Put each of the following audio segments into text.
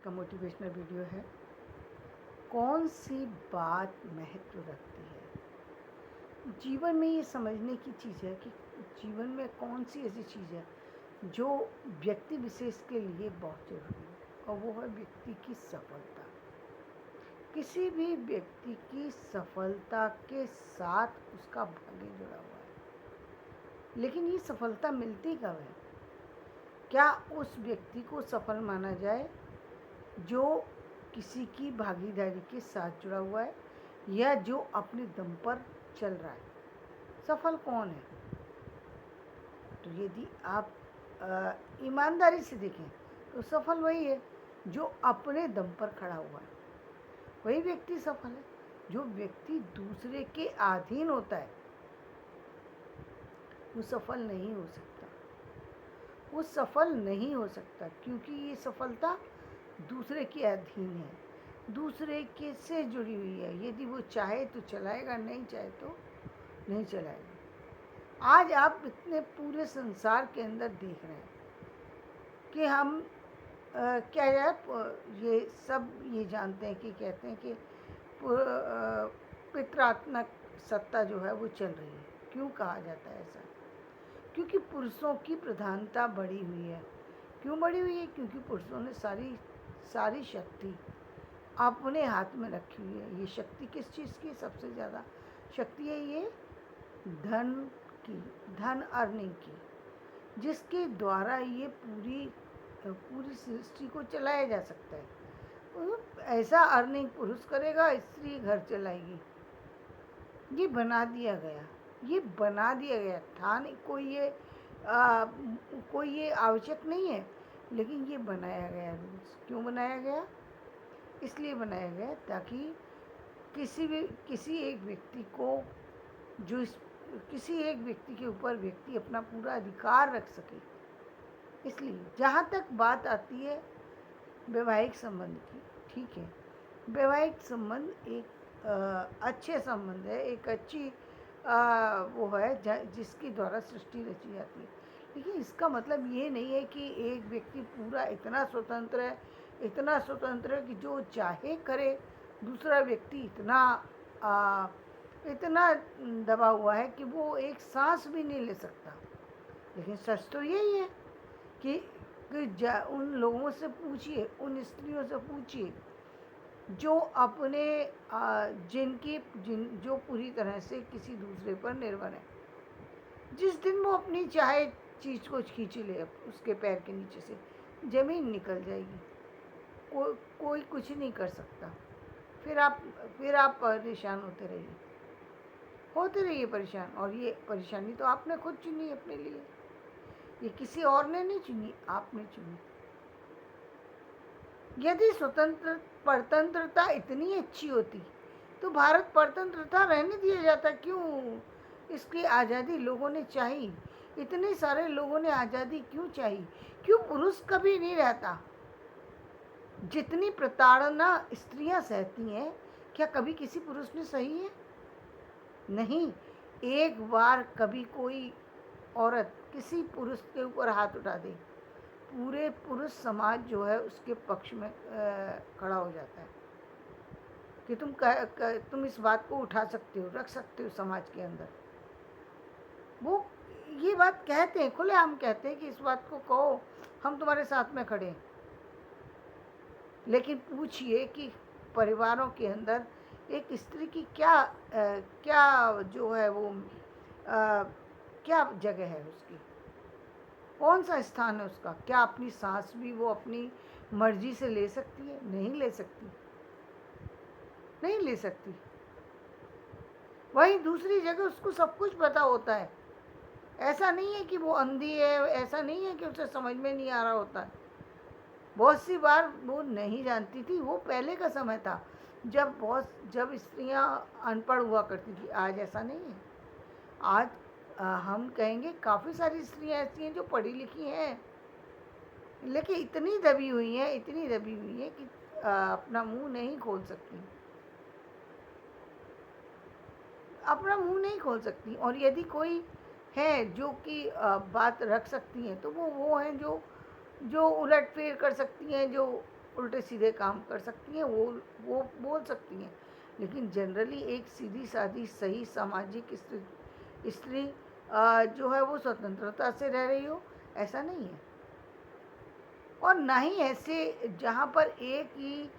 का motivational video है। कौन सी बात महत्व रखती है? जीवन में ये समझने की चीज़ है कि जीवन में कौन सी ऐसी चीज़ है जो व्यक्ति विशेष के लिए बहुत ज़रूरी है, और वो है व्यक्ति की सफलता। किसी भी व्यक्ति की सफलता के साथ उसका भाग्य जुड़ा हुआ है, लेकिन ये सफलता मिलती कब है? क्या उस व्यक्ति को सफल माना जाए जो किसी की भागीदारी के साथ जुड़ा हुआ है, या जो अपने दम पर चल रहा है? सफल कौन है? तो यदि आप ईमानदारी से देखें तो सफल वही है जो अपने दम पर खड़ा हुआ है। वही व्यक्ति सफल है। जो व्यक्ति दूसरे के अधीन होता है वो सफल नहीं हो सकता। वो सफल नहीं हो सकता क्योंकि ये सफलता दूसरे के अधीन है, दूसरे के से जुड़ी हुई है। यदि वो चाहे तो चलाएगा, नहीं चाहे तो नहीं चलाएगा। आज आप इतने पूरे संसार के अंदर देख रहे हैं कि हम क्या है, ये सब ये जानते हैं कि कहते हैं कि पितृत्मक सत्ता जो है वो चल रही है। क्यों कहा जाता है ऐसा? क्योंकि पुरुषों की प्रधानता बढ़ी हुई है। क्यों बढ़ी हुई है? क्योंकि पुरुषों ने सारी शक्ति अपने हाथ में रखी हुई है। ये शक्ति किस चीज़ की? सबसे ज़्यादा शक्ति है ये धन की, धन अर्निंग की, जिसके द्वारा ये पूरी सृष्टि को चलाया जा सकता है। तो ऐसा अर्निंग पुरुष करेगा, स्त्री घर चलाएगी। ये बना दिया गया, ये बना दिया गया था। नहीं कोई ये आवश्यक नहीं है, लेकिन ये बनाया गया रूल्स। क्यों बनाया गया? इसलिए बनाया गया ताकि किसी एक व्यक्ति को किसी एक व्यक्ति के ऊपर व्यक्ति अपना पूरा अधिकार रख सके। इसलिए जहाँ तक बात आती है वैवाहिक संबंध की, ठीक है, वैवाहिक संबंध एक अच्छे संबंध है, एक अच्छी वो है जिसके द्वारा सृष्टि रची जाती है। लेकिन इसका मतलब ये नहीं है कि एक व्यक्ति पूरा इतना स्वतंत्र है कि जो चाहे करे। दूसरा व्यक्ति इतना दबा हुआ है कि वो एक सांस भी नहीं ले सकता। लेकिन सच तो यही है कि उन लोगों से पूछिए, उन स्त्रियों से पूछिए जो अपने जो पूरी तरह से किसी दूसरे पर निर्भर है। जिस दिन वो अपनी चाहे चीज़ को खींच ले, उसके पैर के नीचे से ज़मीन निकल जाएगी। कोई कुछ नहीं कर सकता। फिर आप परेशान होते रहिए परेशान। और ये परेशानी तो आपने खुद चुनी अपने लिए, ये किसी और ने नहीं चुनी, आपने चुनी। यदि परतंत्रता इतनी अच्छी होती तो भारत परतंत्रता रहने दिया जाता। क्यों इसकी आज़ादी लोगों ने चाही? इतने सारे लोगों ने आज़ादी क्यों चाही? क्यों पुरुष कभी नहीं रहता? जितनी प्रताड़ना स्त्रियां सहती हैं, क्या कभी किसी पुरुष ने सही है? नहीं। एक बार कभी कोई औरत किसी पुरुष के ऊपर हाथ उठा दे, पूरे पुरुष समाज जो है उसके पक्ष में खड़ा हो जाता है कि तुम इस बात को उठा सकते हो, रख सकते हो समाज के अंदर। वो ये बात कहते हैं, खुलेआम कहते हैं कि इस बात को कहो, हम तुम्हारे साथ में खड़े हैं। लेकिन पूछिए कि परिवारों के अंदर एक स्त्री की क्या जो है वो क्या जगह है उसकी? कौन सा स्थान है उसका? क्या अपनी सांस भी वो अपनी मर्जी से ले सकती है? नहीं ले सकती, नहीं ले सकती। वहीं दूसरी जगह उसको सब कुछ पता होता है। ऐसा नहीं है कि वो अंधी है, ऐसा नहीं है कि उसे समझ में नहीं आ रहा होता है। बहुत सी बार वो नहीं जानती थी। वो पहले का समय था जब स्त्रियां अनपढ़ हुआ करती थी। आज ऐसा नहीं है। आज हम कहेंगे काफ़ी सारी स्त्रियां ऐसी हैं जो पढ़ी लिखी हैं, लेकिन इतनी दबी हुई हैं कि अपना मुंह नहीं खोल सकती, अपना मुंह नहीं खोल सकती। और यदि कोई है जो कि बात रख सकती हैं तो वो हैं जो उलट फेर कर सकती हैं, जो उल्टे सीधे काम कर सकती हैं, वो बोल सकती हैं, लेकिन जनरली एक सीधी सादी सही सामाजिक स्त्री जो है वो स्वतंत्रता से रह रही हो, ऐसा नहीं है। और ना ही ऐसे जहाँ पर एक ही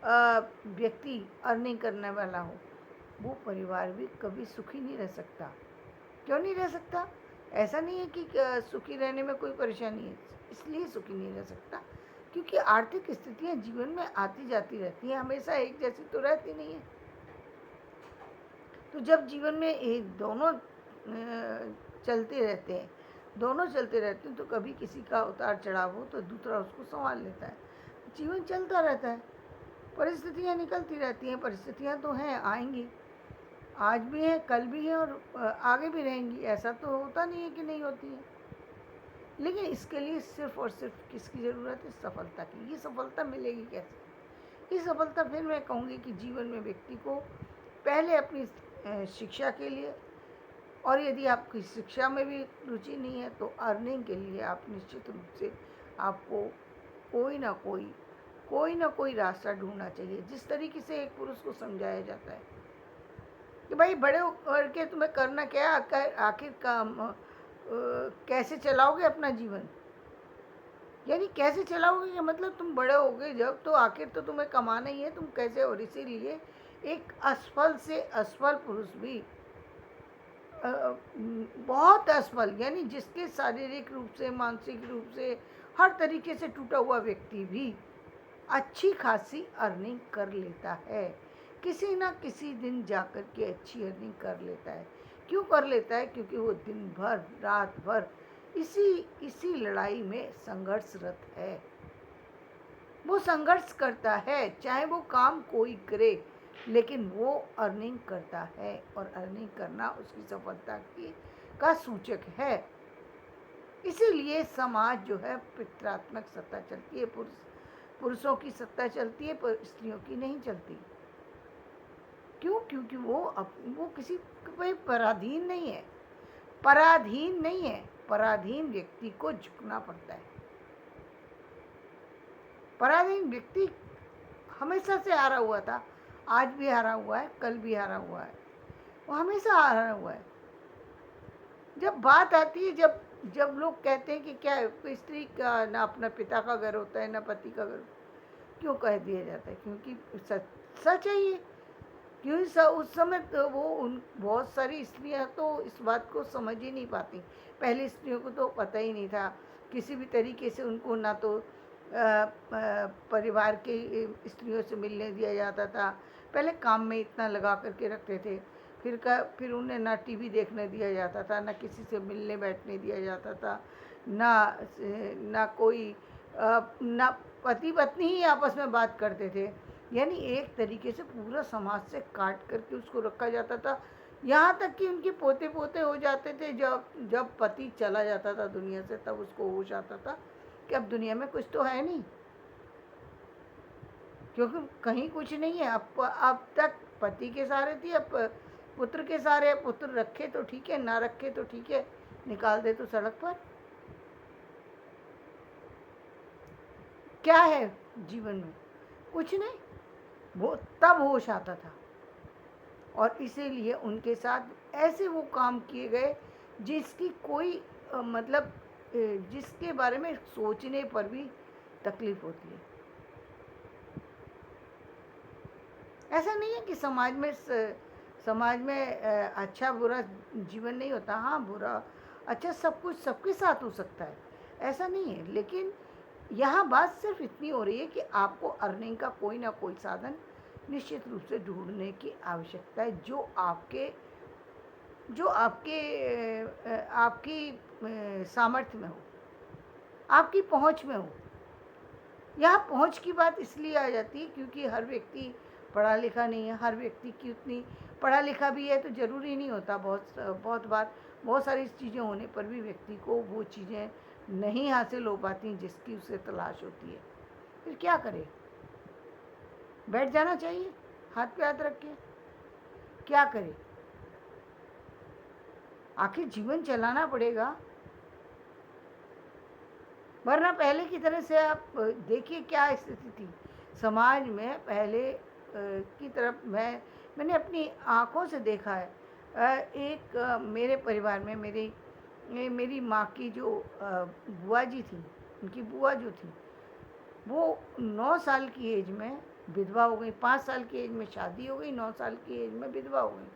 व्यक्ति अर्निंग करने वाला हो, वो परिवार भी कभी सुखी नहीं रह सकता। क्यों नहीं रह सकता? ऐसा नहीं है कि सुखी रहने में कोई परेशानी है, इसलिए सुखी नहीं रह सकता क्योंकि आर्थिक स्थितियाँ जीवन में आती जाती रहती हैं, हमेशा एक जैसी तो रहती नहीं है। तो जब जीवन में एक दोनों चलते रहते हैं, तो कभी किसी का उतार चढ़ाव हो तो दूसरा उसको संभाल लेता है। जीवन चलता रहता है, परिस्थितियाँ निकलती रहती हैं, परिस्थितियाँ तो हैं, आएंगी, आज भी हैं, कल भी हैं और आगे भी रहेंगी। ऐसा तो होता नहीं है कि नहीं होती है, लेकिन इसके लिए सिर्फ और सिर्फ किसकी ज़रूरत है? सफलता की। ये सफलता मिलेगी कैसे? ये सफलता फिर मैं कहूँगी कि जीवन में व्यक्ति को पहले अपनी शिक्षा के लिए, और यदि आपकी शिक्षा में भी रुचि नहीं है तो अर्निंग के लिए आप निश्चित रूप से आपको कोई ना कोई रास्ता ढूंढना चाहिए। जिस तरीके से एक पुरुष को समझाया जाता है कि भाई बड़े होकर के तुम्हें करना क्या है, आखिर काम कैसे चलाओगे अपना जीवन, यानी कैसे चलाओगे कि मतलब तुम बड़े होगे जब, तो आखिर तो तुम्हें कमाना ही है, तुम कैसे। और इसीलिए एक असफल से असफल पुरुष भी बहुत असफल, यानी जिसके शारीरिक रूप से, मानसिक रूप से, हर तरीके से टूटा हुआ व्यक्ति भी अच्छी खासी अर्निंग कर लेता है, किसी ना किसी दिन जाकर के अच्छी अर्निंग कर लेता है। क्यों कर लेता है? क्योंकि वो दिन भर रात भर इसी लड़ाई में संघर्षरत है। वो संघर्ष करता है, चाहे वो काम कोई करे, लेकिन वो अर्निंग करता है, और अर्निंग करना उसकी सफलता का सूचक है। इसीलिए समाज जो है पितृत्मक सत्ता चलती है, पुरुषों की सत्ता चलती है, पर स्त्रियों की नहीं चलती। क्यों? क्योंकि वो किसी पे पराधीन नहीं है, पराधीन व्यक्ति को झुकना पड़ता है। पराधीन व्यक्ति हमेशा से हारा हुआ था, आज भी हारा हुआ है, कल भी हारा हुआ है, वो हमेशा हारा हुआ है। जब बात आती है, जब लोग कहते हैं कि क्या स्त्री का ना अपना पिता का घर होता है ना पति का घर, क्यों कह दिया जाता है? क्योंकि सच है ये। क्यों? उस समय तो बहुत सारी स्त्रियां तो इस बात को समझ ही नहीं पाती। पहले स्त्रियों को तो पता ही नहीं था किसी भी तरीके से, उनको ना तो परिवार के स्त्रियों से मिलने दिया जाता था। पहले काम में इतना लगा करके रखते थे, फिर उन्हें ना टीवी देखने दिया जाता था, ना किसी से मिलने बैठने दिया जाता था, ना कोई ना पति पत्नी ही आपस में बात करते थे। यानी एक तरीके से पूरा समाज से काट करके उसको रखा जाता था। यहाँ तक कि उनके पोते पोते हो जाते थे, जब पति चला जाता था दुनिया से, तब उसको होश आता था कि अब दुनिया में कुछ तो है नहीं, क्योंकि कहीं कुछ नहीं है। अब तक पति के सहारे थी, अब पुत्र के सहारे। पुत्र रखे तो ठीक है, ना रखे तो ठीक है, निकाल दे तो सड़क पर। क्या है जीवन में? कुछ नहीं। वो तब होश आता था, और इसीलिए उनके साथ ऐसे वो काम किए गए जिसकी कोई मतलब जिसके बारे में सोचने पर भी तकलीफ होती है। ऐसा नहीं है कि समाज में अच्छा बुरा जीवन नहीं होता। हाँ, बुरा अच्छा सब कुछ सबके साथ हो सकता है, ऐसा नहीं है। लेकिन यहाँ बात सिर्फ इतनी हो रही है कि आपको अर्निंग का कोई ना कोई साधन निश्चित रूप से ढूंढने की आवश्यकता है, आपकी सामर्थ्य में हो, आपकी पहुंच में हो। यहाँ पहुंच की बात इसलिए आ जाती है क्योंकि हर व्यक्ति पढ़ा लिखा नहीं है। हर व्यक्ति की उतनी पढ़ा लिखा भी है तो ज़रूरी नहीं होता। बहुत बार बहुत सारी चीज़ें होने पर भी व्यक्ति को वो चीज़ें नहीं हासिल हो पाती जिसकी उसे तलाश होती है। फिर क्या करे? बैठ जाना चाहिए हाथ पे हाथ रख के। क्या करे? आखिर जीवन चलाना पड़ेगा, वरना पहले की तरह से आप देखिए क्या स्थिति थी। समाज में पहले की तरफ मैंने अपनी आँखों से देखा है। एक मेरे परिवार में मेरी माँ की जो बुआ जी थी, उनकी बुआ जो थी, वो 9 साल की एज में विधवा हो गई। 5 साल की एज में शादी हो गई, 9 साल की एज में विधवा हो गई।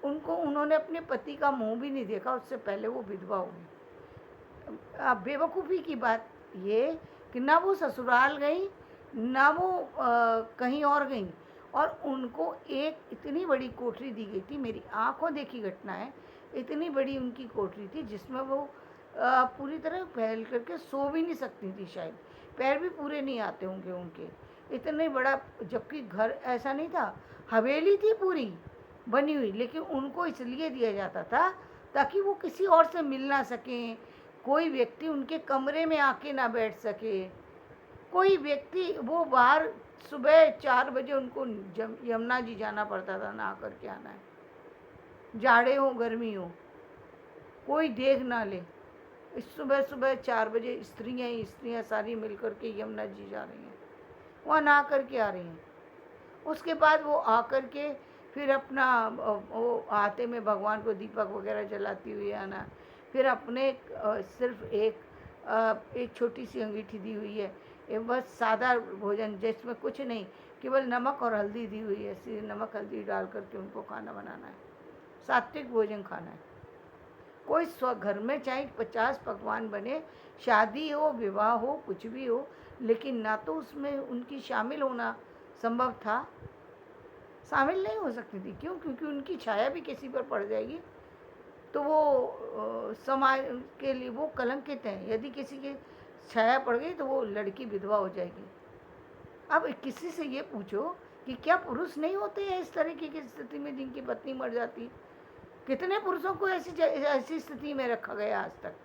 उन्होंने अपने पति का मुंह भी नहीं देखा, उससे पहले वो विधवा हो गई। अब बेवकूफ़ी की बात ये कि ना वो ससुराल गई, ना वो कहीं और गई, और उनको एक इतनी बड़ी कोठरी दी गई थी। मेरी आंखों देखी घटना है। इतनी बड़ी उनकी कोठरी थी जिसमें वो पूरी तरह फैल करके सो भी नहीं सकती थी, शायद पैर भी पूरे नहीं आते होंगे उनके, इतने बड़ा। जबकि घर ऐसा नहीं था, हवेली थी पूरी बनी हुई, लेकिन उनको इसलिए दिया जाता था ताकि वो किसी और से मिल ना सकें, कोई व्यक्ति उनके कमरे में आके ना बैठ सके, कोई व्यक्ति वो बाहर सुबह 4 बजे उनको यमुना जी जाना पड़ता था, नहा करके आना है, जाड़े हो गर्मी हो, कोई देख ना ले। सुबह सुबह 4 बजे स्त्रियाँ सारी मिल करके यमुना जी जा रही हैं, वहाँ नहा करके आ रही हैं। उसके बाद वो आकर के फिर अपना वो आते में भगवान को दीपक वगैरह जलाती हुई आना, फिर अपने सिर्फ एक छोटी सी अंगीठी दी हुई है, ये बस सादा भोजन जिसमें कुछ नहीं, केवल नमक और हल्दी दी हुई है, सिर्फ नमक हल्दी डाल करके उनको खाना बनाना है, सात्विक भोजन खाना है। कोई घर में चाहे 50 पकवान बने, शादी हो, विवाह हो, कुछ भी हो, लेकिन ना तो उसमें उनकी शामिल होना संभव था, शामिल नहीं हो सकती थी। क्यों? क्योंकि उनकी छाया भी किसी पर पड़ जाएगी तो वो समाज के लिए वो कलंकित हैं। यदि किसी की छाया पड़ गई तो वो लड़की विधवा हो जाएगी। अब किसी से ये पूछो कि क्या पुरुष नहीं होते हैं इस तरह की स्थिति में जिनकी पत्नी मर जाती? कितने पुरुषों को ऐसी स्थिति में रखा गया? आज तक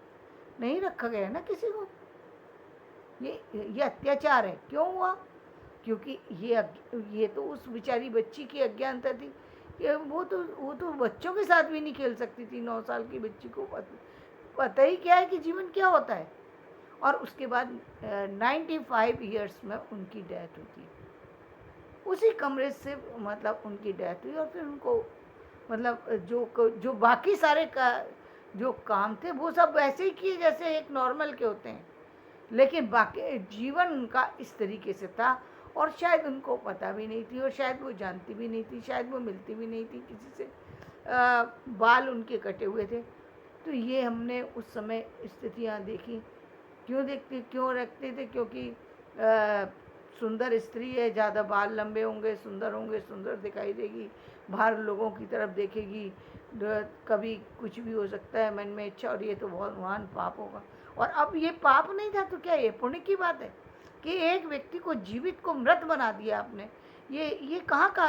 नहीं रखा गया ना किसी को। ये अत्याचार है। क्यों हुआ? क्योंकि ये तो उस बेचारी बच्ची की अज्ञानता थी कि वो तो बच्चों के साथ भी नहीं खेल सकती थी। 9 साल की बच्ची को पता ही क्या है कि जीवन क्या होता है। और उसके बाद 95 ईयर्स में उनकी डेथ होती है। उसी कमरे से मतलब उनकी डेथ हुई, और फिर उनको मतलब जो बाकी सारे जो काम थे वो सब वैसे ही किए जैसे एक नॉर्मल के होते हैं, लेकिन बाकी जीवन उनका इस तरीके से था, और शायद उनको पता भी नहीं थी, और शायद वो जानती भी नहीं थी, शायद वो मिलती भी नहीं थी किसी से। बाल उनके कटे हुए थे। तो ये हमने उस समय स्थितियाँ देखी। क्यों रखते थे? क्योंकि सुंदर स्त्री है, ज़्यादा बाल लंबे होंगे, सुंदर दिखाई देगी, बाहर लोगों की तरफ देखेगी, कभी कुछ भी हो सकता है मन में इच्छा, और ये तो बहुत महान पाप होगा। और अब ये पाप नहीं था तो क्या ये पुण्य की बात है कि एक व्यक्ति को जीवित को मृत बना दिया आपने? ये कहाँ का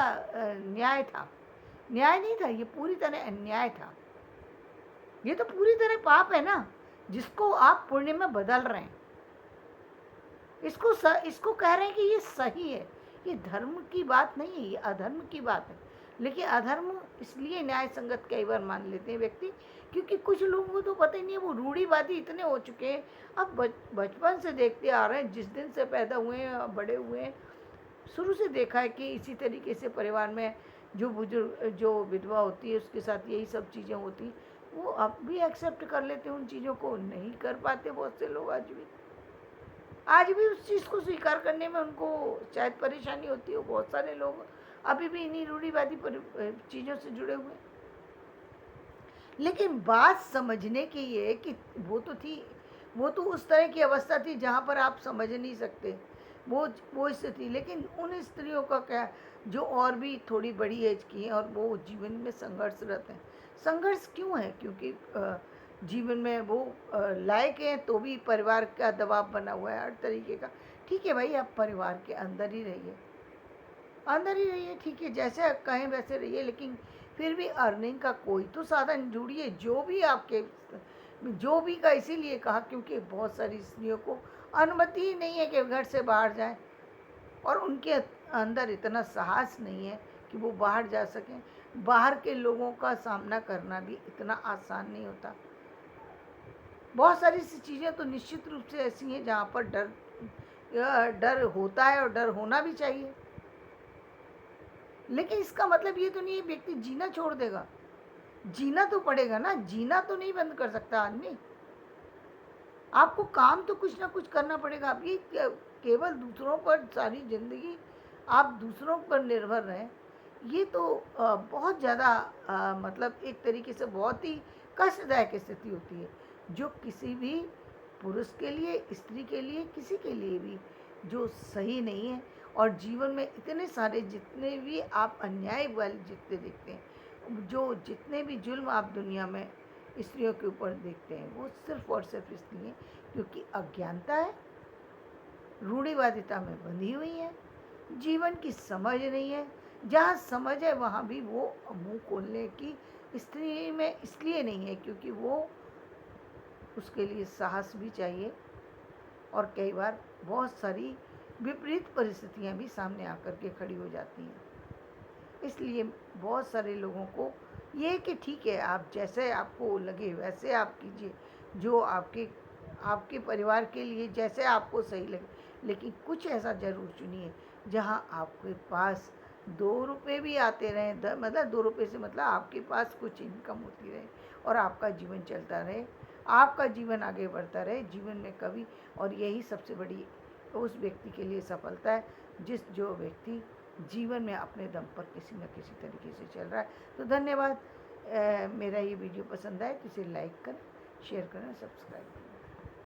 न्याय था? न्याय नहीं था, ये पूरी तरह अन्याय था। ये तो पूरी तरह पाप है ना, जिसको आप पुण्य में बदल रहे हैं। इसको कह रहे हैं कि ये सही है। ये धर्म की बात नहीं है, ये अधर्म की बात है। लेकिन अधर्म इसलिए न्याय संगत कई बार मान लेते हैं व्यक्ति, क्योंकि कुछ लोगों को तो पता ही नहीं है, वो रूढ़िवादी इतने हो चुके हैं। अब बचपन से देखते आ रहे हैं, जिस दिन से पैदा हुए हैं, बड़े हुए हैं, शुरू से देखा है कि इसी तरीके से परिवार में जो बुजुर्ग जो विधवा होती है उसके साथ यही सब चीज़ें होती, वो अब भी एक्सेप्ट कर लेते हैं उन चीज़ों को, नहीं कर पाते बहुत से लोग। आज भी उस चीज़ को स्वीकार करने में उनको शायद परेशानी होती हो। बहुत सारे लोग अभी भी इन्हीं रूढ़िवादी चीज़ों से जुड़े हुए। लेकिन बात समझने की ये कि वो तो उस तरह की अवस्था थी जहाँ पर आप समझ नहीं सकते वो स्थिति। लेकिन उन स्त्रियों का क्या, जो और भी थोड़ी बड़ी एज की हैं और वो जीवन में संघर्षरत हैं। संघर्ष क्यों है? क्योंकि जीवन में वो लायक हैं तो भी परिवार का दबाव बना हुआ है हर तरीके का। ठीक है भाई, आप परिवार के अंदर ही रहिए, ठीक है, जैसे आप कहें वैसे रहिए, लेकिन फिर भी अर्निंग का कोई तो साधन ढूंढिए, जो भी का इसीलिए कहा क्योंकि बहुत सारी स्त्रियों को अनुमति ही नहीं है कि घर से बाहर जाएं, और उनके अंदर इतना साहस नहीं है कि वो बाहर जा सकें। बाहर के लोगों का सामना करना भी इतना आसान नहीं होता। बहुत सारी सी चीज़ें तो निश्चित रूप से ऐसी हैं जहाँ पर डर डर होता है और डर होना भी चाहिए, लेकिन इसका मतलब ये तो नहीं है व्यक्ति जीना छोड़ देगा। जीना तो पड़ेगा ना, जीना तो नहीं बंद कर सकता आदमी। आपको काम तो कुछ ना कुछ करना पड़ेगा। आप ये केवल दूसरों पर सारी ज़िंदगी आप दूसरों पर निर्भर रहें, ये तो बहुत ज़्यादा मतलब एक तरीके से बहुत ही कष्टदायक स्थिति होती है, जो किसी भी पुरुष के लिए, स्त्री के लिए, किसी के लिए भी जो सही नहीं है। और जीवन में इतने सारे जितने भी आप अन्याय वाले जितने देखते हैं, जो जितने भी जुल्म आप दुनिया में स्त्रियों के ऊपर देखते हैं, वो सिर्फ और सिर्फ इसलिए क्योंकि अज्ञानता है, रूढ़िवादिता में बंधी हुई है, जीवन की समझ नहीं है। जहाँ समझ है वहाँ भी वो मुंह खोलने की स्त्री में इसलिए नहीं है क्योंकि वो उसके लिए साहस भी चाहिए, और कई बार बहुत सारी विपरीत परिस्थितियाँ भी सामने आकर के खड़ी हो जाती हैं। इसलिए बहुत सारे लोगों को ये कि ठीक है, आप जैसे आपको लगे वैसे आप कीजिए, जो आपके आपके परिवार के लिए जैसे आपको सही लगे, लेकिन कुछ ऐसा ज़रूर चुनिए जहाँ आपके पास 2 रुपये भी आते रहें, मतलब 2 रुपये से मतलब आपके पास कुछ इनकम होती रहे और आपका जीवन चलता रहे, आपका जीवन आगे बढ़ता रहे जीवन में कभी। और यही सबसे बड़ी उस व्यक्ति के लिए सफलता है, जो व्यक्ति जीवन में अपने दम पर किसी न किसी तरीके से चल रहा है। तो धन्यवाद। मेरा ये वीडियो पसंद आए तो इसे लाइक करें, शेयर करें, सब्सक्राइब करें।